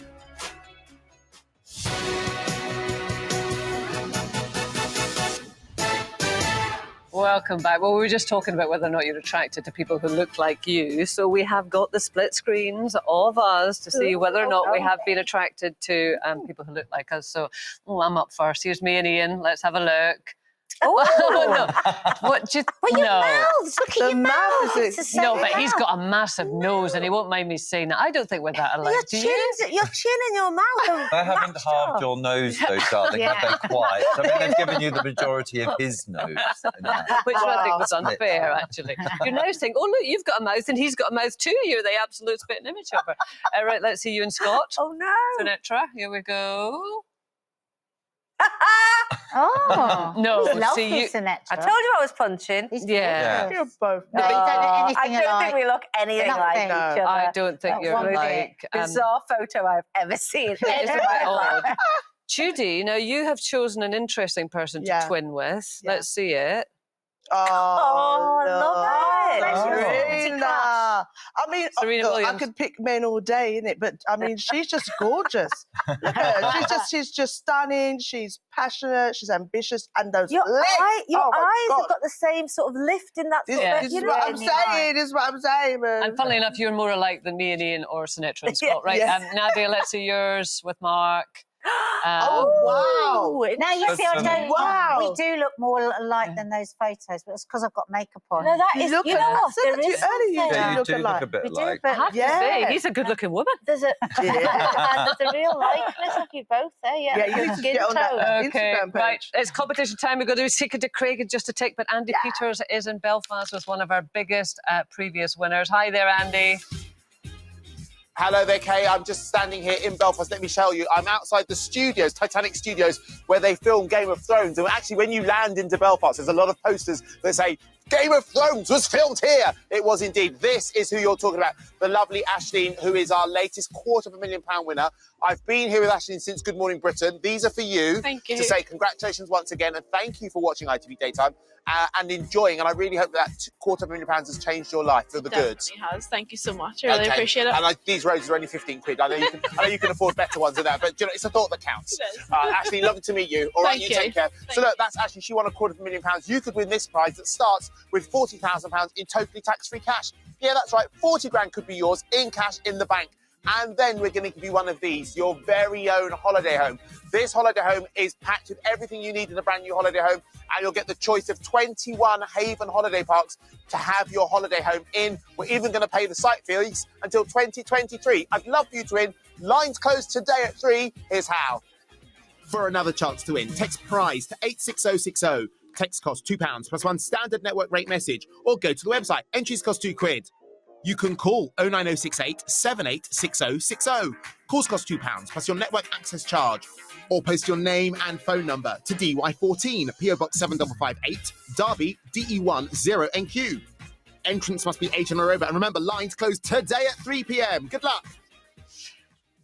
Speaker 1: Welcome back. Well, we were just talking about whether or not you're attracted to people who look like you. So we have got the split screens of us to see whether or not we have been attracted to people who look like us. So I'm up first. Here's me and Ian. Let's have a look. Oh, no. What do you
Speaker 5: Well, your mouths. Look at your mouth. It's the same
Speaker 1: No, but he's
Speaker 5: mouth.
Speaker 1: got a massive nose and he won't mind me saying that. I don't think we're that alike. Do you?
Speaker 2: Your chin and your mouth.
Speaker 12: They haven't halved your nose, though, darling, have they quite? I mean, they've given you the majority of his nose.
Speaker 1: Which I think was unfair, actually. You're now saying, oh, look, you've got a mouth and he's got a mouth too. You're the absolute spitting image of her. All right, let's see you and Scott.
Speaker 2: Oh, no.
Speaker 1: Sinatra, here we go.
Speaker 5: Oh,
Speaker 1: no,
Speaker 5: lovely,
Speaker 1: see you.
Speaker 5: Sinatra.
Speaker 2: I told you I was punching.
Speaker 1: Yeah.
Speaker 4: You're both.
Speaker 5: No, you don't look anything
Speaker 2: I don't
Speaker 5: alike.
Speaker 2: think we look anything like each other.
Speaker 1: I don't think you're
Speaker 5: one
Speaker 1: like...
Speaker 2: bizarre photo I've ever seen.
Speaker 1: It is a bit odd. Judy, now you have chosen an interesting person to twin with.
Speaker 4: Yeah.
Speaker 1: Let's see it.
Speaker 4: Oh,
Speaker 2: love it.
Speaker 4: Serena. I mean,
Speaker 1: Serena
Speaker 4: look, I
Speaker 1: Williams.
Speaker 4: could pick men all day, innit? But I mean, she's just gorgeous. Look at her. She's just stunning. She's passionate. She's ambitious, and those
Speaker 2: Your
Speaker 4: legs.
Speaker 2: eyes have got the same sort of lift in that.
Speaker 4: This,
Speaker 2: Sort of,
Speaker 4: this is what I'm saying. This is what I'm saying, man.
Speaker 1: And funnily enough, you're more alike than me and Ian or Sinatra and Scott, right?
Speaker 4: Yes.
Speaker 1: Nadia, let's see yours with Mark.
Speaker 4: Oh, wow.
Speaker 5: Now, you see, I don't.
Speaker 4: Wow.
Speaker 5: We do look more alike than those photos, but it's because I've got makeup on.
Speaker 2: No, that is.
Speaker 4: Look
Speaker 2: You know
Speaker 4: at
Speaker 2: what?
Speaker 4: I said
Speaker 2: There
Speaker 4: it to you
Speaker 2: is
Speaker 4: earlier, you
Speaker 2: something.
Speaker 12: Yeah, you
Speaker 4: look
Speaker 12: do
Speaker 4: alike.
Speaker 12: look a bit
Speaker 5: We do,
Speaker 12: alike.
Speaker 1: I
Speaker 5: but
Speaker 1: have to say, he's a good-looking woman.
Speaker 2: There's a real likeness of you both there. Yeah,
Speaker 4: Yeah, you need to
Speaker 2: skin
Speaker 4: get on that
Speaker 2: tone.
Speaker 1: Okay,
Speaker 4: Instagram page.
Speaker 1: right. It's competition time. We're going to do Secret to Craig in just a tick, but Andy Peters is in Belfast with one of our biggest previous winners. Hi there, Andy.
Speaker 6: Hello there, Kay. I'm just standing here in Belfast. Let me show you. I'm outside the studios, Titanic Studios, where they film Game of Thrones. And actually, when you land into Belfast, there's a lot of posters that say, Game of Thrones was filmed here. It was indeed. This is who you're talking about. The lovely Aisling, who is our latest £250,000 winner. I've been here with Aisling since Good Morning Britain. These are for you.
Speaker 7: Thank you.
Speaker 6: To say congratulations once again and thank you for watching ITV Daytime and enjoying. And I really hope that £250,000 has changed your life for the good.
Speaker 7: Definitely has. Thank you so much. I really appreciate it.
Speaker 6: And these roses are only 15 quid. I know you can afford better ones than that, but you know, it's a thought that counts. Ashley, lovely to meet you. All right,
Speaker 7: Thank
Speaker 6: you take care. So look, that's Ashley. She won £250,000. You could win this prize that starts with £40,000 in totally tax-free cash. Yeah, that's right. 40 grand could be yours in cash in the bank. And then we're going to give you one of these, your very own holiday home. This holiday home is packed with everything you need in a brand new holiday home, and you'll get the choice of 21 Haven holiday parks to have your holiday home in. We're even going to pay the site fees until 2023. I'd love for you to win. Lines closed today at 3. Here's how. for another chance to win. Text PRIZE to 86060. Text costs £2 plus one standard network rate message, or go to the website. Entries cost £2. You can call 09068 786060. Calls cost £2 plus your network access charge, or post your name and phone number to DY14, PO Box 7558, Derby, DE1 0NQ. Entrance must be 18 or over, and remember, lines close today at 3 p.m. Good luck.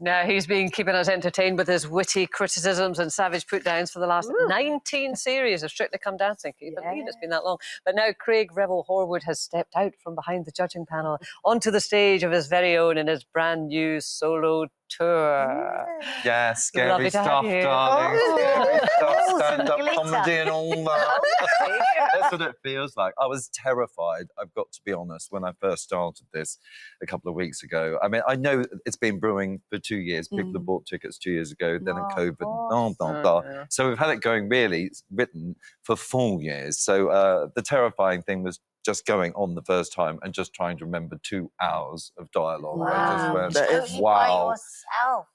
Speaker 1: Now, he's been keeping us entertained with his witty criticisms and savage put-downs for the last 19 series of Strictly Come Dancing. Can you believe it's been that long? But now Craig Revel Horwood has stepped out from behind the judging panel onto the stage of his very own in his brand new solo tour.
Speaker 12: Yeah, scary stuff, darling. Scary stuff, stand-up comedy and all that. That's what it feels like. I was terrified, I've got to be honest, when I first started this a couple of weeks ago. I mean, I know it's been brewing for 2 years. People have bought tickets 2 years ago, then in COVID. So we've had it going really written for 4 years. So the terrifying thing was just going on the first time and just trying to remember 2 hours of dialogue.
Speaker 2: Wow.
Speaker 12: I just went, wow.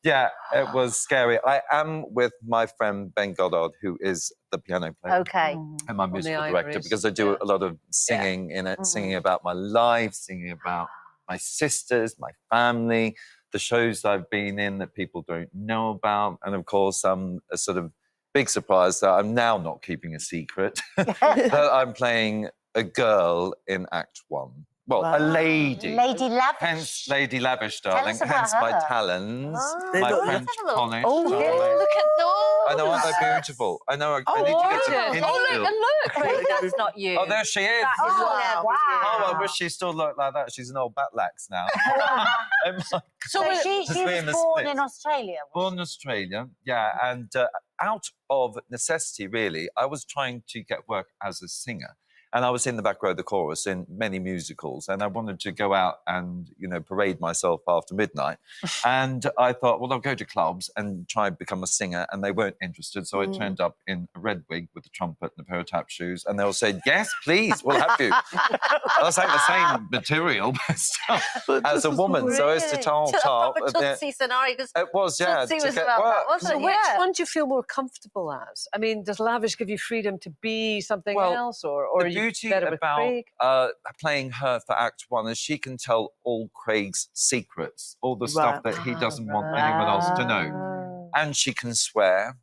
Speaker 12: Yeah, it was scary. I am with my friend Ben Goddard, who is the piano player.
Speaker 2: Okay.
Speaker 12: And my musical director, because I do a lot of singing in it, singing about my life, singing about my sisters, my family, the shows I've been in that people don't know about, and of course, a sort of big surprise that I'm now not keeping a secret, that I'm playing a girl in Act 1. Well, a lady.
Speaker 5: Lady Lavish.
Speaker 12: Hence Lady Lavish, darling.
Speaker 5: Tell us about
Speaker 12: Hence my
Speaker 5: her.
Speaker 12: talons, my French polish.
Speaker 2: Oh,
Speaker 12: darling.
Speaker 2: look at those.
Speaker 12: I know, aren't they beautiful? I know, I need to get some hint.
Speaker 2: Look, that's not you.
Speaker 12: Oh, there she is.
Speaker 5: Wow.
Speaker 12: Oh, I wish she still looked like that. She's an old batlax now.
Speaker 5: So she was born in Australia?
Speaker 12: Born in Australia, yeah. And out of necessity, really, I was trying to get work as a singer. And I was in the back row of the chorus in many musicals, and I wanted to go out and, you know, parade myself after midnight. And I thought, well, I'll go to clubs and try and become a singer, and they weren't interested. So I turned up in a red wig with a trumpet and a pair of tap shoes, and they all said, yes, please, we'll have you. I was like the same material, but as a woman. So I used to talk.
Speaker 2: Tootsie scenario.
Speaker 12: It was, yeah.
Speaker 2: Tootsie was about that, wasn't
Speaker 1: So
Speaker 2: it?
Speaker 1: which one do you feel more comfortable as? I mean, does Lavish give you freedom to be something else, or are you better with Craig?
Speaker 12: Playing her for Act 1 is she can tell all Craig's secrets, all the stuff that he doesn't want anyone else to know. And she can swear,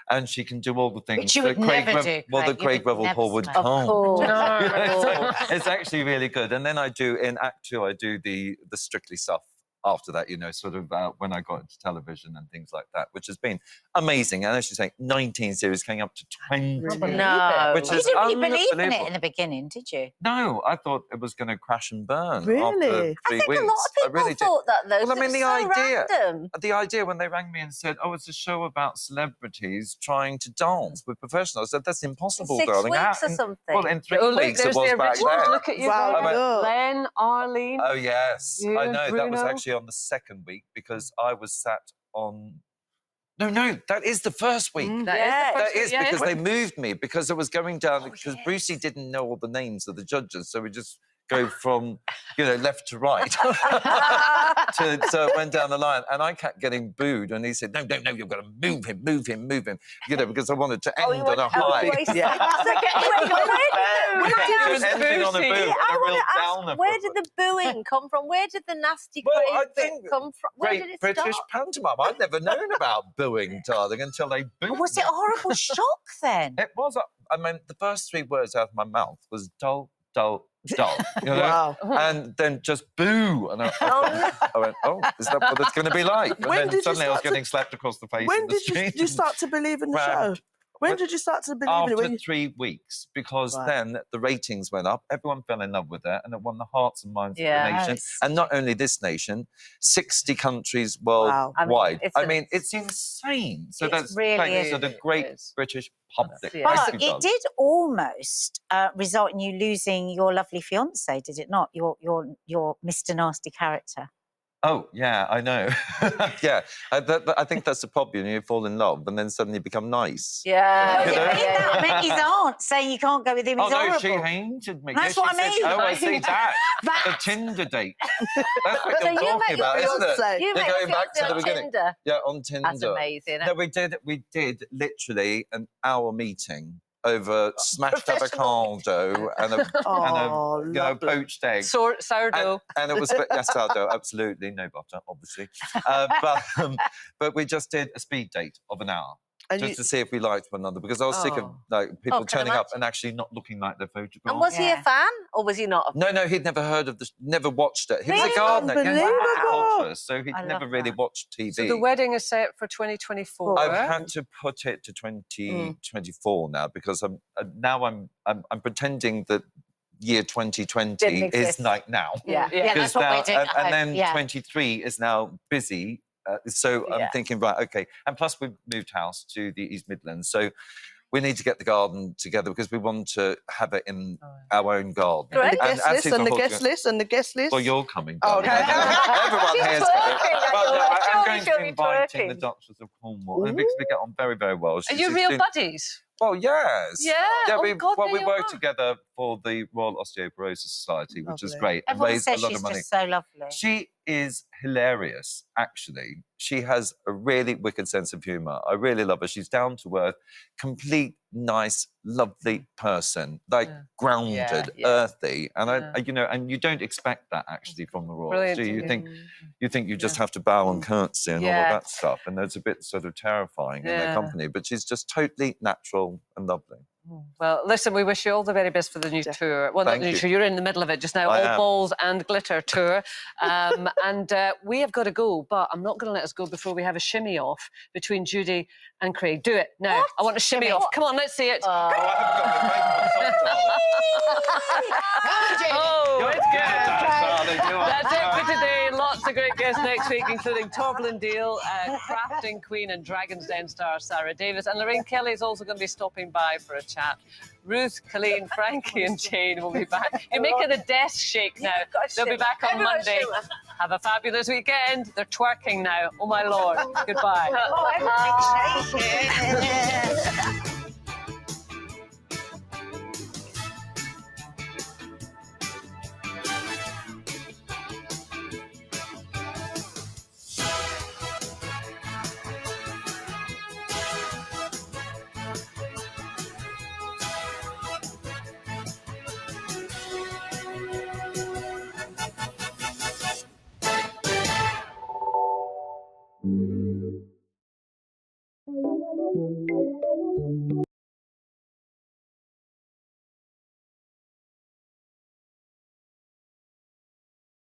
Speaker 12: and she can do all the things that Craig Revel Horwood can't. It's actually really good. And then I do, in Act 2, I do the Strictly stuff after that, you know, sort of when I got into television and things like that, which has been amazing. And as you say, 19 series coming up to 20.
Speaker 5: No.
Speaker 12: Which
Speaker 5: You
Speaker 12: is
Speaker 5: didn't really believe in it in the beginning, did you?
Speaker 12: No, I thought it was going to crash and burn after 3
Speaker 2: I think
Speaker 12: weeks.
Speaker 2: a lot of people thought that, though.
Speaker 12: Well, I mean,
Speaker 2: Random.
Speaker 12: the idea when they rang me and said, oh, it's a show about celebrities trying to dance with professionals. I said, that's impossible, darling.
Speaker 2: 6 weeks or something.
Speaker 12: Well, in 3 weeks it was back then.
Speaker 1: Look at you, Glenn, Arlene.
Speaker 12: Oh, yes.
Speaker 1: You,
Speaker 12: I know.
Speaker 1: Bruno.
Speaker 12: That was actually on the second week because I was sat on... No, that is the first week. That is because they moved me because it was going down because Brucey didn't know all the names of the judges, so we just go from, you know, left to right. So it went down the line, and I kept getting booed, and he said, no, you've got to move him, you know, because I wanted to end on a high.
Speaker 2: Where did the booing come from? Where did the nasty Craig come from? Where did it
Speaker 12: British
Speaker 2: start?
Speaker 12: pantomime. I'd never known about booing, darling, until they booed
Speaker 5: Was it a horrible shock then?
Speaker 12: It was. I mean, the first 3 words out of my mouth was dull, dull, dull. You know?
Speaker 4: Wow.
Speaker 12: And then just boo. And I went, oh, is that what it's going to be like? And then suddenly I was getting slapped across the face.
Speaker 4: When did you start to believe in the show? When did you start to believe in it?
Speaker 12: After 3 weeks, because then the ratings went up, everyone fell in love with it, and it won the hearts and minds of the nation. And not only this nation, 60 countries worldwide. I mean, it's insane. So that's thanks to the great British public.
Speaker 5: But it did almost result in you losing your lovely fiancé, did it not? Your Mr. Nasty character.
Speaker 12: Oh, yeah, I know. Yeah, I think that's the problem. You fall in love and then suddenly become nice.
Speaker 2: Yeah.
Speaker 5: No,
Speaker 12: You know?
Speaker 5: I meant his aunt saying you can't go with him. He's
Speaker 12: Oh, no,
Speaker 5: horrible.
Speaker 12: she hated me.
Speaker 5: That's
Speaker 12: Yeah,
Speaker 5: what
Speaker 12: she
Speaker 5: I
Speaker 12: said,
Speaker 5: mean.
Speaker 12: oh, I see that.
Speaker 5: That.
Speaker 12: The Tinder date. That's what
Speaker 2: So
Speaker 12: you're
Speaker 2: you met
Speaker 12: talking
Speaker 2: your
Speaker 12: about, isn't it?
Speaker 4: fiancé.
Speaker 2: You
Speaker 12: You're
Speaker 2: met your
Speaker 12: going back to
Speaker 2: fiancé
Speaker 12: the
Speaker 2: on
Speaker 12: beginning.
Speaker 2: Tinder.
Speaker 12: Yeah, on Tinder.
Speaker 2: That's amazing.
Speaker 12: No, we did literally an hour meeting over smashed avocado and a
Speaker 4: Oh,
Speaker 12: you know,
Speaker 4: lovely.
Speaker 12: poached egg.
Speaker 1: Sourdough.
Speaker 12: And it was yes, sourdough, absolutely, no butter, obviously. But we just did a speed date of an hour.
Speaker 4: And
Speaker 12: Just to see if we liked one another, because I was sick of people
Speaker 2: can
Speaker 12: turning up
Speaker 2: imagine.
Speaker 12: and actually not looking like their photograph.
Speaker 2: And was he a fan or was he not?
Speaker 12: No, he'd never heard of this, never watched it. He was
Speaker 2: Really?
Speaker 12: a gardener,
Speaker 4: Unbelievable.
Speaker 12: horticulturist, so he'd
Speaker 2: I
Speaker 12: never
Speaker 2: love
Speaker 12: really
Speaker 2: that.
Speaker 12: watched TV.
Speaker 1: So the wedding is set for 2024.
Speaker 12: I've had to put it to 2024 now, because I'm pretending that year 2020
Speaker 2: Didn't
Speaker 12: is
Speaker 2: exist.
Speaker 12: like now.
Speaker 2: Yeah.
Speaker 5: Yeah, that's
Speaker 12: Because
Speaker 5: what
Speaker 12: now,
Speaker 5: we're doing.
Speaker 12: and then
Speaker 5: Yeah.
Speaker 12: 23 is now busy. So I'm
Speaker 2: Yeah.
Speaker 12: thinking, right, okay. And plus we've moved house to the East Midlands. So we need to get the garden together because we want to have it in our own garden.
Speaker 2: Great.
Speaker 4: The guest list and the guest list and the guest list.
Speaker 12: Well, you're coming.
Speaker 4: Oh,
Speaker 12: darling.
Speaker 4: okay.
Speaker 12: Everyone
Speaker 2: She's
Speaker 12: here's
Speaker 2: twerking,
Speaker 12: coming.
Speaker 2: I
Speaker 12: Well,
Speaker 2: know.
Speaker 12: no, I'm
Speaker 2: Surely
Speaker 12: going
Speaker 2: she'll
Speaker 12: to
Speaker 2: be
Speaker 12: inviting the
Speaker 2: twerking.
Speaker 12: Duchess of Cornwall. And because we get on very, very well.
Speaker 1: Are
Speaker 12: She's
Speaker 1: you
Speaker 12: just
Speaker 1: real
Speaker 12: doing-
Speaker 1: buddies?
Speaker 12: Well, yes.
Speaker 1: Yeah. Oh,
Speaker 12: we
Speaker 1: God, there
Speaker 12: we
Speaker 1: you
Speaker 12: work
Speaker 1: are.
Speaker 12: together for the Royal Osteoporosis Society, which is
Speaker 4: Lovely.
Speaker 12: great, and
Speaker 5: Everyone
Speaker 12: raise
Speaker 5: says
Speaker 12: a lot
Speaker 5: she's
Speaker 12: of money.
Speaker 5: just so lovely.
Speaker 12: She is hilarious, actually. She has a really wicked sense of humour. I really love her. She's down to earth, complete, nice, lovely person, like grounded, earthy, and I you know, and you don't expect that actually from the Royals.
Speaker 1: Brilliant
Speaker 12: Do
Speaker 1: to
Speaker 12: you
Speaker 1: hear.
Speaker 12: think you just have to bow and curtsy and all of that stuff, and it's a bit sort of terrifying in their company. But she's just totally natural and lovely.
Speaker 1: Well, listen, we wish you all the very best for the new tour. Well, not
Speaker 12: Thank
Speaker 1: the new
Speaker 12: you.
Speaker 1: tour, you're in the middle of it just now,
Speaker 12: I
Speaker 1: all
Speaker 12: am.
Speaker 1: balls and glitter tour. And we have got to go, but I'm not going to let us go before we have a shimmy off between Judy and Craig. Do it now. I want a shimmy off. Come on, let's see it.
Speaker 12: I haven't got the makeup on,
Speaker 1: Oh, it's good.
Speaker 12: darling.
Speaker 1: That's it for today. Lots of great guests next week, including Torval Deal, crafting queen and Dragon's Den star Sarah Davis. And Lorraine Kelly is also going to be stopping by for a chat. Ruth, Colleen, Frankie and Jane will be back. You're making the desk shake now. They'll be back on Monday. Have a fabulous weekend. They're twerking now. Oh, my Lord. Goodbye.
Speaker 13: Thank you.